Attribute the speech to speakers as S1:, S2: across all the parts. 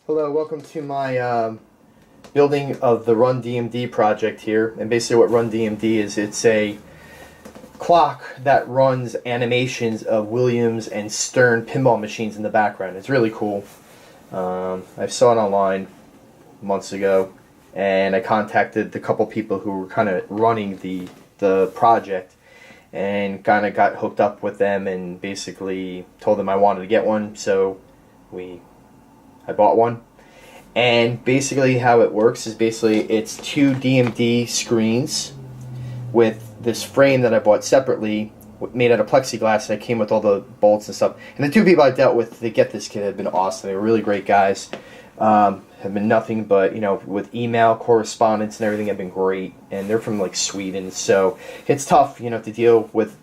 S1: Hello, welcome to my building of the Run DMD project here. And basically what Run DMD is, it's a clock that runs animations of Williams and Stern pinball machines in the background. It's really cool. I saw it online months ago, and I contacted the couple people who were kind of running the project, and kind of got hooked up with them and basically told them I wanted to get one, so I bought one. And basically how it works is basically it's two DMD screens with this frame that I bought separately made out of plexiglass, and it came with all the bolts and stuff. And the two people I dealt with to get this kit have been awesome. They were really great guys. Have been nothing but, with email correspondence and everything, have been great. And they're from like Sweden, so it's tough, to deal with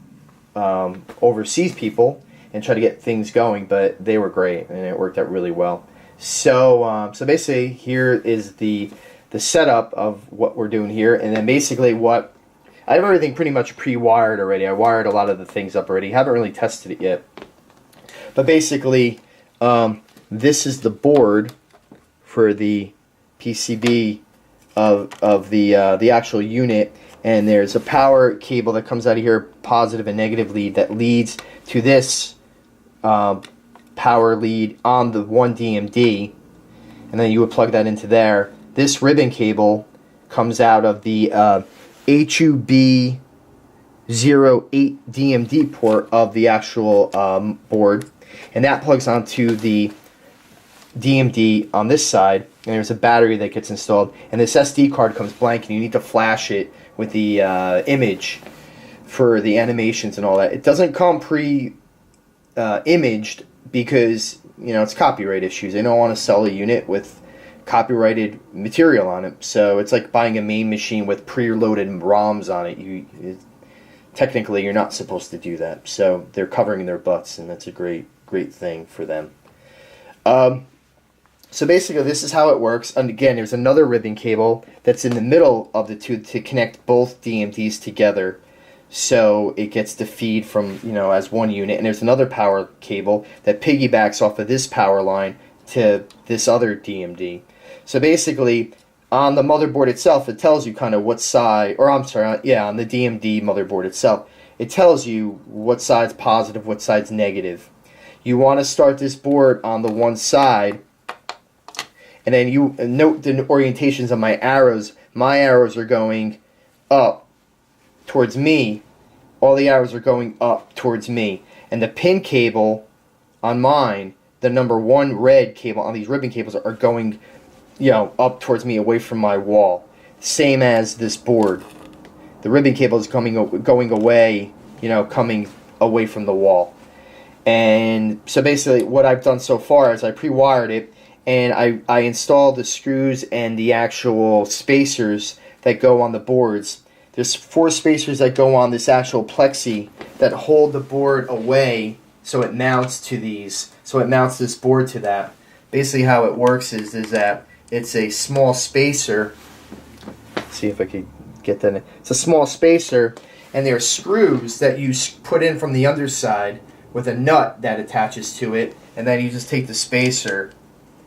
S1: overseas people and try to get things going. But they were great, and it worked out really well. So basically, here is the setup of what we're doing here, and then basically I have everything pretty much pre-wired already. I wired a lot of the things up already. Haven't really tested it yet, but basically, this is the board for the PCB of the actual unit, and there's a power cable that comes out of here, positive and negative lead, that leads to this power lead on the 1DMD, and then you would plug that into there. This ribbon cable comes out of the HUB 08 DMD port of the actual board, and that plugs onto the DMD on this side, and there's a battery that gets installed, and this SD card comes blank, and you need to flash it with the image for the animations and all that. It doesn't come imaged because it's copyright issues. They don't want to sell a unit with copyrighted material on it, so it's like buying a main machine with preloaded ROMs on it. Technically you're not supposed to do that, so they're covering their butts, and that's a great thing for them. So basically this is how it works, and again there's another ribbon cable that's in the middle of the two to connect both DMDs together, so it gets the feed from as one unit, and there's another power cable that piggybacks off of this power line to this other DMD. So basically on the motherboard itself, it tells you kind of what side, or I'm sorry, on the DMD motherboard itself, it tells you what side's positive, what side's negative. You want to start this board on the one side, and then you note the orientations of my arrows. My arrows are going up towards me. All the arrows are going up towards me. And the pin cable on mine, the number 1 red cable on these ribbon cables, are going up towards me, away from my wall. Same as this board. The ribbon cable is going away, coming away from the wall. And so basically what I've done so far is I pre-wired it, and I installed the screws and the actual spacers that go on the boards. There's 4 spacers that go on this actual plexi that hold the board away, so it mounts to these. So it mounts this board to that. Basically how it works is that it's a small spacer. Let's see if I can get that in. It's a small spacer, and there are screws that you put in from the underside with a nut that attaches to it, and then you just take the spacer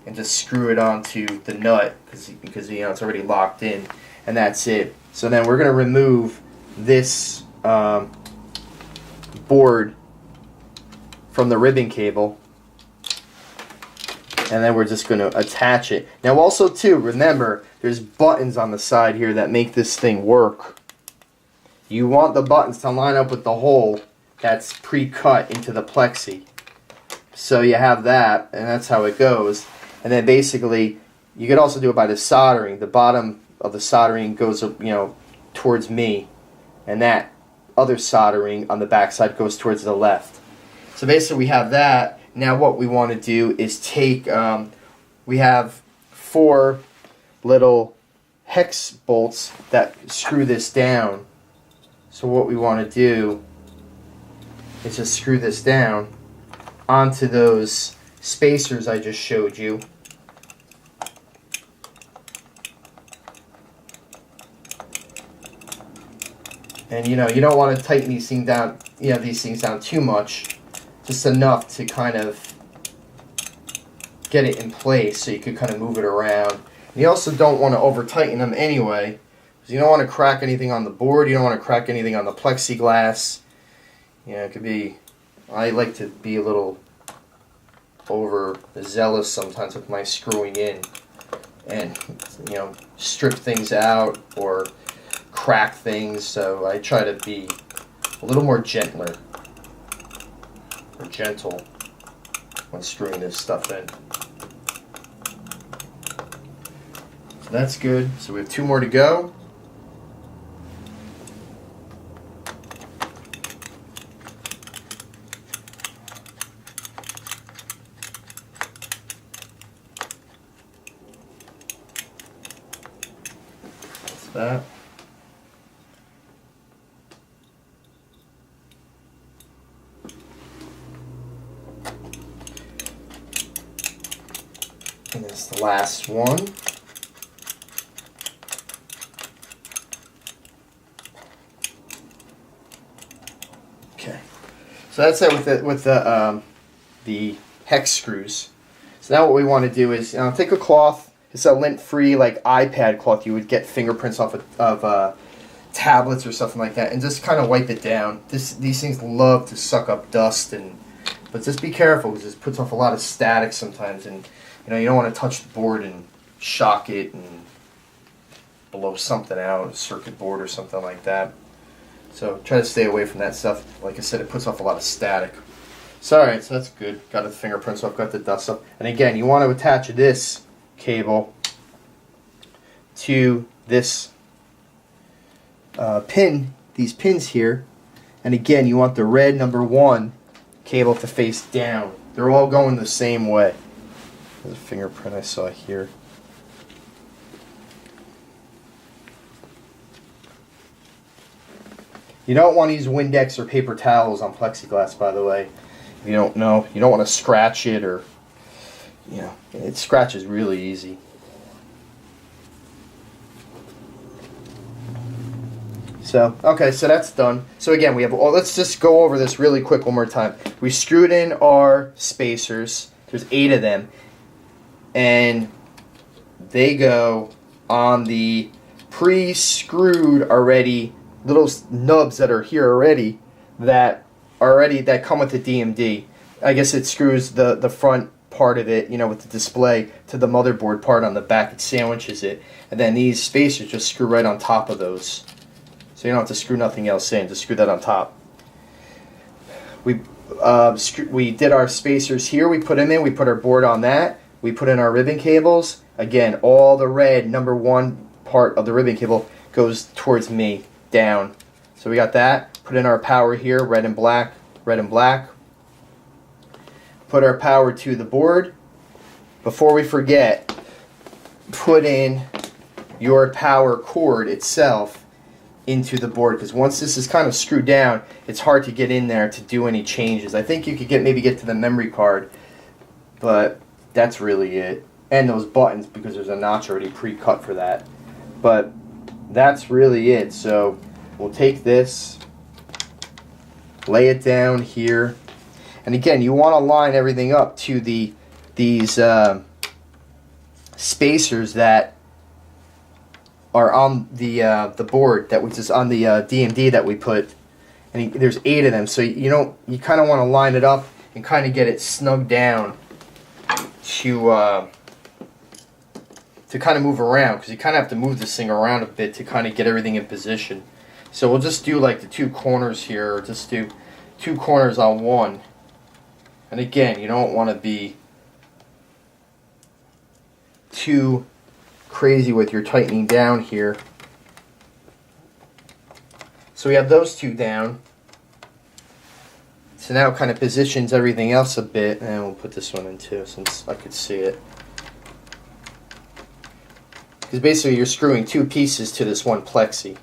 S1: and just screw it onto the nut because it's already locked in, and that's it. So then we're going to remove this board from the ribbon cable, and then we're just going to attach it. Now also too, remember, there's buttons on the side here that make this thing work. You want the buttons to line up with the hole that's pre-cut into the plexi. So you have that, and that's how it goes. And then basically, you could also do it by the soldering. The bottom of the soldering goes, towards me, and that other soldering on the back side goes towards the left. So basically, we have that. Now, what we want to do is take. We have 4 little hex bolts that screw this down. So what we want to do is just screw this down onto those spacers I just showed you. And you don't want to tighten these things down, too much, just enough to kind of get it in place so you could kind of move it around. And you also don't want to over tighten them anyway, because you don't want to crack anything on the board, you don't want to crack anything on the plexiglass. You know, it could be, I like to be a little over zealous sometimes with my screwing in and, you know, strip things out or crack things, so I try to be a little more gentler or gentle when screwing this stuff in. So that's good. So we have 2 more to go. That's that. And this is the last one. Okay, so that's it with the hex screws. So now what we want to do is take a cloth. It's a lint-free like iPad cloth you would get fingerprints off of tablets or something like that, and just kind of wipe it down. These things love to suck up dust, but just be careful because it puts off a lot of static sometimes, and you don't want to touch the board and shock it and blow something out, a circuit board or something like that. So try to stay away from that stuff. Like I said, it puts off a lot of static. So alright, so that's good. Got the fingerprints off, got the dust off. And again, you want to attach this cable to this pin, these pins here. And again, you want the red number 1 cable to face down. They're all going the same way. There's a fingerprint I saw here. You don't want to use Windex or paper towels on plexiglass, by the way. If you don't know, you don't want to scratch it, or it scratches really easy. So, okay, so that's done. So again, we have, let's just go over this really quick one more time. We screwed in our spacers. There's 8 of them. And they go on the pre-screwed already little nubs that are here already that come with the DMD. I guess it screws the front part of it, with the display, to the motherboard part on the back. It sandwiches it, and then these spacers just screw right on top of those. So you don't have to screw nothing else in, just screw that on top. We did our spacers here, we put them in, we put our board on that, we put in our ribbon cables. Again, all the red number 1 part of the ribbon cable goes towards me, down. So we got that, put in our power here, red and black, red and black. Put our power to the board. Before we forget, put in your power cord itself into the board, because once this is kind of screwed down, it's hard to get in there to do any changes. I think you could maybe get to the memory card, but that's really it. And those buttons, because there's a notch already pre-cut for that. But that's really it. So we'll take this, lay it down here, and again, you want to line everything up to these spacers that are on the board, that was just on the DMD that we put, and there's 8 of them. So you kind of want to line it up and kind of get it snugged down to kind of move around, because you kind of have to move this thing around a bit to kind of get everything in position. So we'll just do like the 2 corners here, or just do 2 corners on one. And again, you don't want to be too crazy with your tightening down here. So we have those 2 down. So now it kind of positions everything else a bit, and we'll put this one in too, since I could see it. Because basically you're screwing 2 pieces to this one plexi.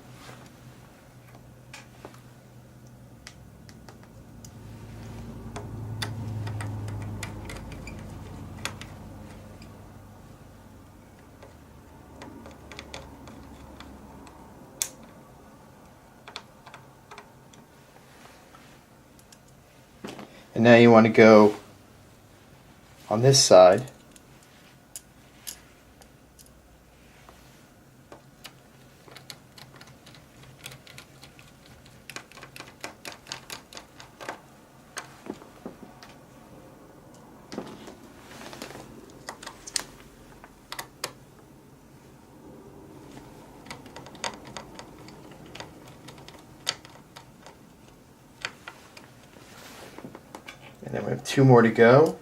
S1: And now you want to go on this side And then we have 2 more to go.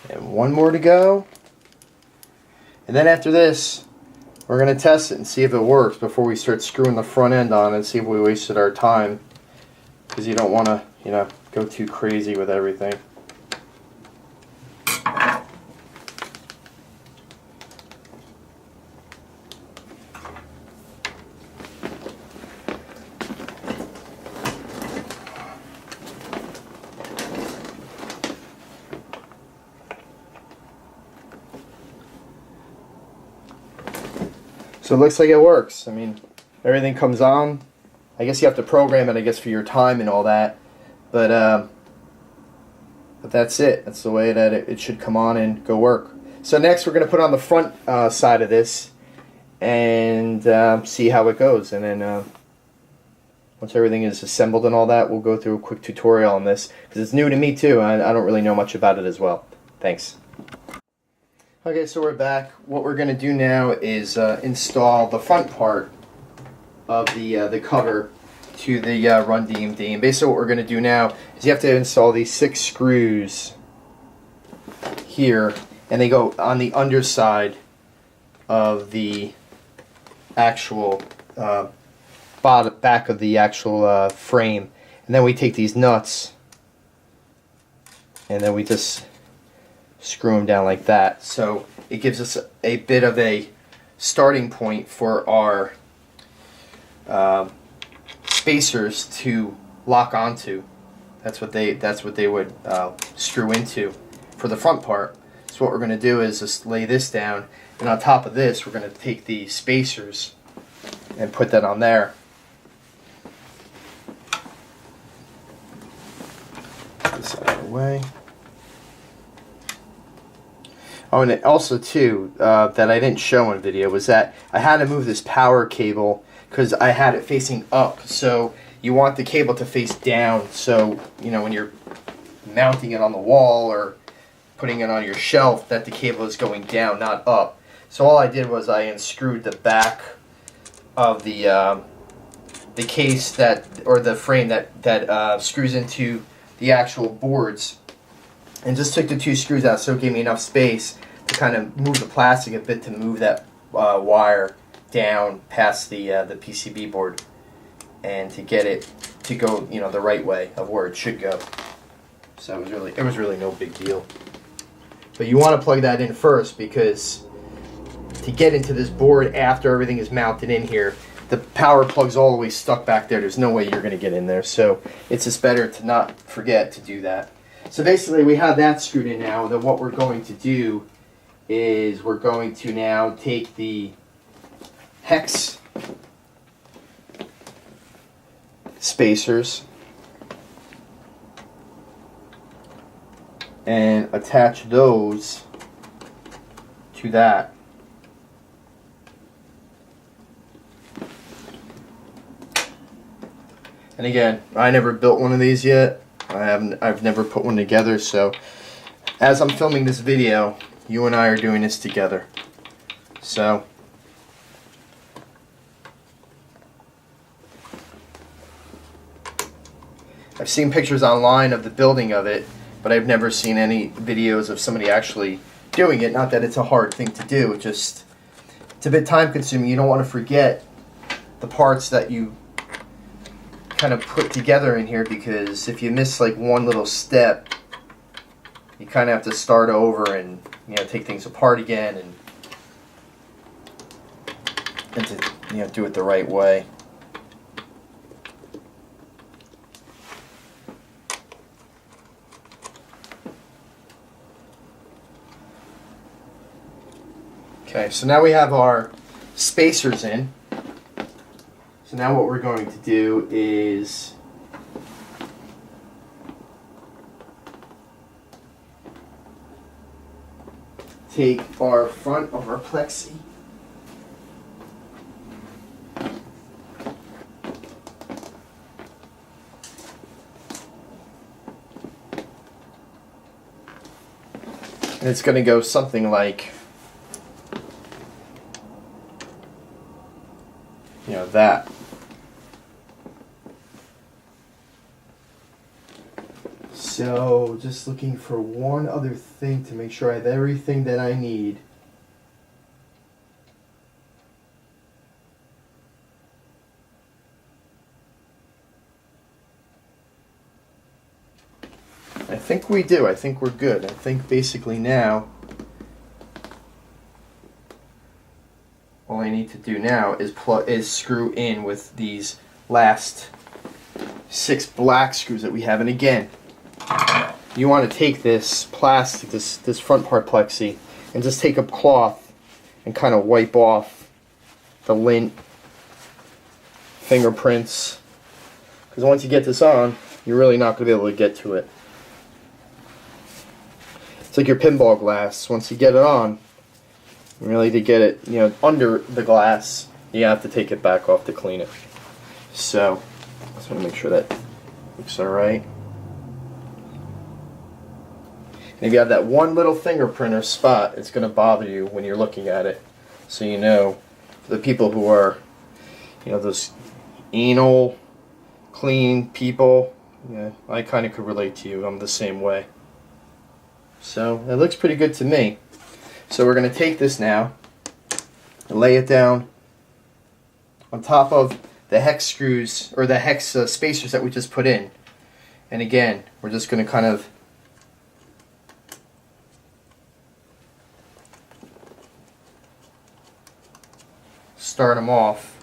S1: And 1 more to go. And then after this, we're going to test it and see if it works before we start screwing the front end on and see if we wasted our time. Because you don't want to, you know, go too crazy with everything. So it looks like it works. I mean, everything comes on. I guess you have to program it, I guess, for your time and all that. But that's it. That's the way that it should come on and go work. So next we're going to put on the front side of this and see how it goes. And then once everything is assembled and all that, we'll go through a quick tutorial on this. Because it's new to me too. I don't really know much about it as well. Thanks. Okay, so we're back. What we're going to do now is install the front part of the cover to the Run DMD. And basically what we're going to do now is you have to install these 6 screws here, and they go on the underside of the actual back of the actual frame. And then we take these nuts and then we just screw them down like that. So it gives us a bit of a starting point for our spacers to lock onto. That's what they would screw into for the front part. So what we're going to do is just lay this down, and on top of this we're going to take the spacers and put that on there. Put this out of the way. Oh, and also too, that I didn't show in video was that I had to move this power cable because I had it facing up. So you want the cable to face down, so you know when you're mounting it on the wall or putting it on your shelf, that the cable is going down, not up. So all I did was I unscrewed the back of the case that, or the frame that screws into the actual boards, and just took the 2 screws out, so it gave me enough space to kind of move the plastic a bit to move that wire down past the PCB board, and to get it to go, you know, the right way of where it should go. So it was really no big deal. But you want to plug that in first, because to get into this board after everything is mounted in here, the power plug's all the way stuck back there. There's no way you're going to get in there. So it's just better to not forget to do that. So basically we have that screwed in now. Then what we're going to do is we're going to now take the hex spacers and attach those to that. And again, I never built one of these yet. I've never put one together, so as I'm filming this video, you and I are doing this together. So I've seen pictures online of the building of it, but I've never seen any videos of somebody actually doing it. Not that it's a hard thing to do, it's a bit time consuming. You don't want to forget the parts that you kind of put together in here, because if you miss like one little step, you kind of have to start over and, you know, take things apart again and to, you know, do it the right way. Okay, so now we have our spacers in. So now what we're going to do is take our front of our plexi and it's going to go something like of that. So just looking for one other thing to make sure I have everything that I need. I think we do. I think we're good. I think basically now all I need to do now is screw in with these last 6 black screws that we have. And again, you want to take this plastic, this front part plexi, and just take a cloth and kind of wipe off the lint, fingerprints, because once you get this on, you're really not going to be able to get to it. It's like your pinball glass. Once you get it on, really to get it, under the glass, you have to take it back off to clean it. So, just want to make sure that looks alright. And if you have that one little fingerprint or spot, it's going to bother you when you're looking at it. So for the people who are, those anal, clean people, I kind of could relate to you. I'm the same way. So it looks pretty good to me. So we're going to take this now and lay it down on top of the hex screws, or the hex spacers that we just put in. And again, we're just going to kind of start them off.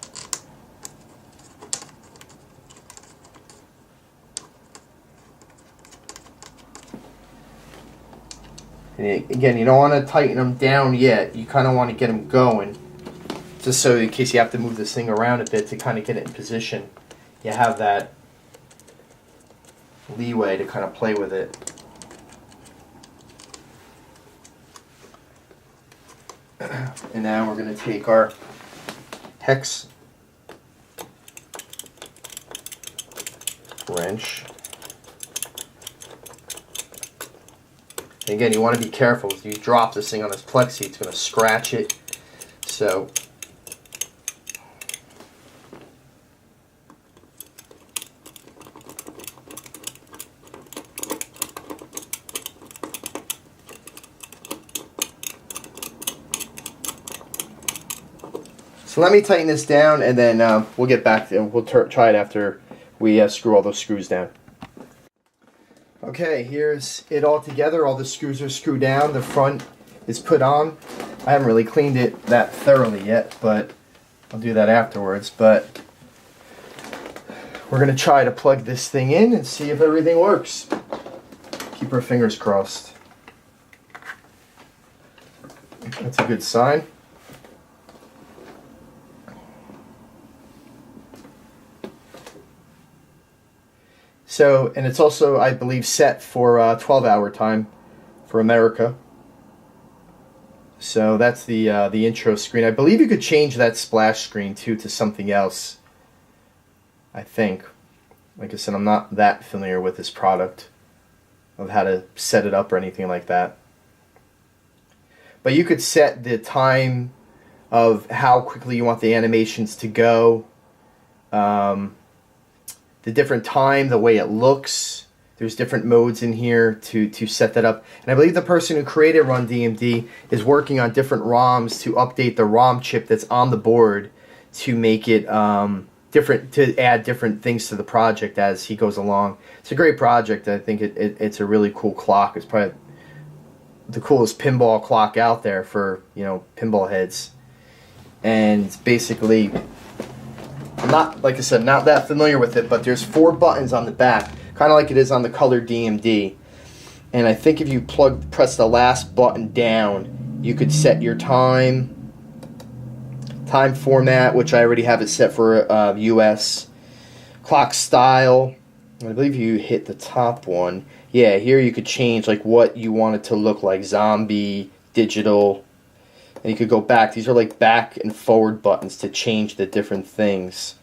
S1: And again, you don't want to tighten them down yet. You kind of want to get them going, just so in case you have to move this thing around a bit to kind of get it in position, you have that leeway to kind of play with it. And now we're going to take our hex wrench. And again, you want to be careful. If you drop this thing on this plexi, it's going to scratch it. So let me tighten this down, and then we'll get back to it. We'll try it after we screw all those screws down. Okay, here's it all together. All the screws are screwed down. The front is put on. I haven't really cleaned it that thoroughly yet, but I'll do that afterwards. But we're going to try to plug this thing in and see if everything works. Keep our fingers crossed. That's a good sign. So, and it's also, I believe, set for 12-hour time for America. So that's the intro screen. I believe you could change that splash screen too to something else. I think. Like I said, I'm not that familiar with this product, of how to set it up or anything like that. But you could set the time of how quickly you want the animations to go. The different time, the way it looks. There's different modes in here to set that up. And I believe the person who created Run DMD is working on different ROMs to update the ROM chip that's on the board to make it different, to add different things to the project as he goes along. It's a great project. I think it's a really cool clock. It's probably the coolest pinball clock out there for, pinball heads. And basically, I'm not, like I said, not that familiar with it, but there's 4 buttons on the back, kind of like it is on the color DMD. And I think if you press the last button down, you could set your time format, which I already have it set for US, clock style. I believe you hit the top one. Yeah, here you could change like what you want it to look like, zombie, digital. And you could go back. These are like back and forward buttons to change the different things.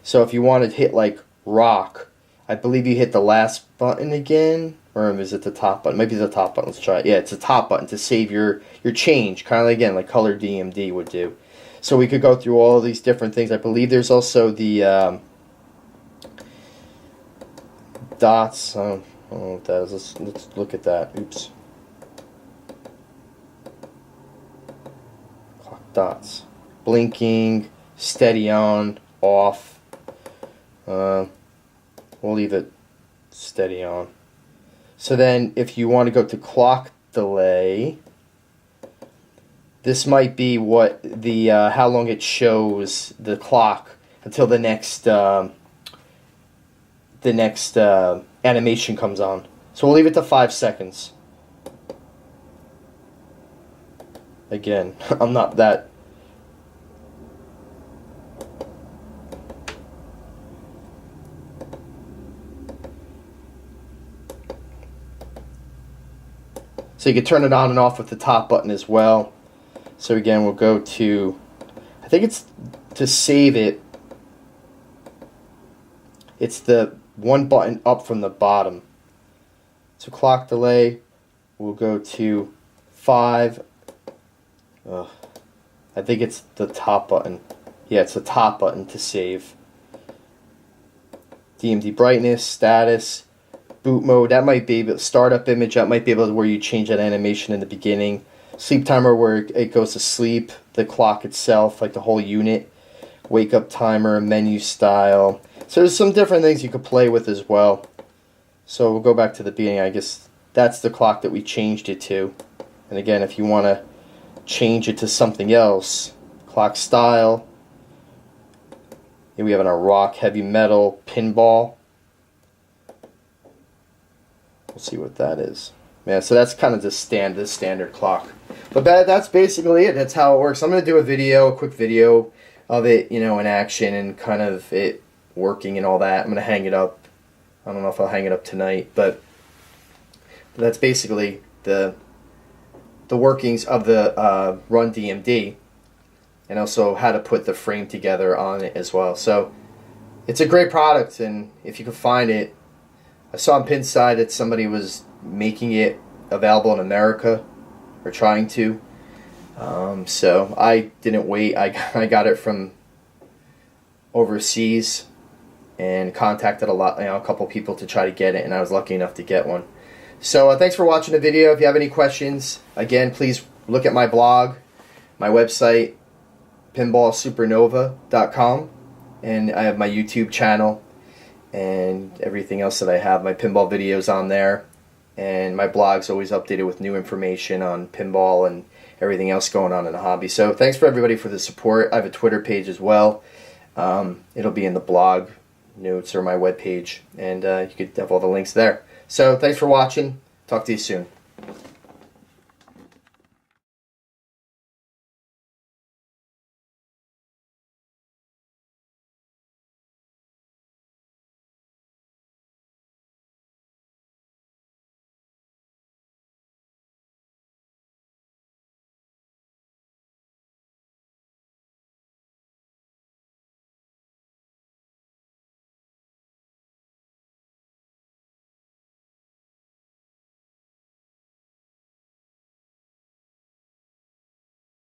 S1: So if you want to hit like rock, I believe you hit the last button again. Or is it the top button? Maybe the top button. Let's try it. Yeah, it's the top button to save your change. Kind of again like color DMD would do. So we could go through all of these different things. I believe there's also the dots. I don't know what that is. Let's look at that. Oops. Clock dots. Blinking, steady on, off. We'll leave it steady on. So then if you want to go to clock delay, this might be what the how long it shows the clock until the next animation comes on. So we'll leave it to 5 seconds. Again, I'm not that. So you can turn it on and off with the top button as well. So again, we'll go to, I think it's to save it. It's the one button up from the bottom. So clock delay, we'll go to 5. I think it's the top button. Yeah, it's the top button to save. DMD brightness, status, boot mode, that might be, but startup image, that might be able to where you change that animation in the beginning. Sleep timer, where it goes to sleep, the clock itself, like the whole unit. Wake up timer, menu style. So there's some different things you could play with as well. So we'll go back to the beginning. I guess that's the clock that we changed it to. And again, if you want to change it to something else, clock style. Here we have a rock, heavy metal, pinball. We'll see what that is. Yeah, so that's kind of the standard clock. But that's basically it. That's how it works. I'm going to do a quick video of it, in action and kind of it working and all that. I'm going to hang it up. I don't know if I'll hang it up tonight, but that's basically the workings of the Run DMD, and also how to put the frame together on it as well. So it's a great product, and if you can find it, I saw on Pinside that somebody was making it available in America, or trying to. So I didn't wait. I got it from overseas and contacted a couple people to try to get it, and I was lucky enough to get one. So thanks for watching the video. If you have any questions, again, please look at my blog, my website, pinballsupernova.com, and I have my YouTube channel and everything else that I have. My pinball videos on there, and my blog's always updated with new information on pinball and everything else going on in the hobby. So thanks for everybody for the support. I have a Twitter page as well. It'll be in the blog notes or my webpage, and you could have all the links there. So thanks for watching. Talk to you soon.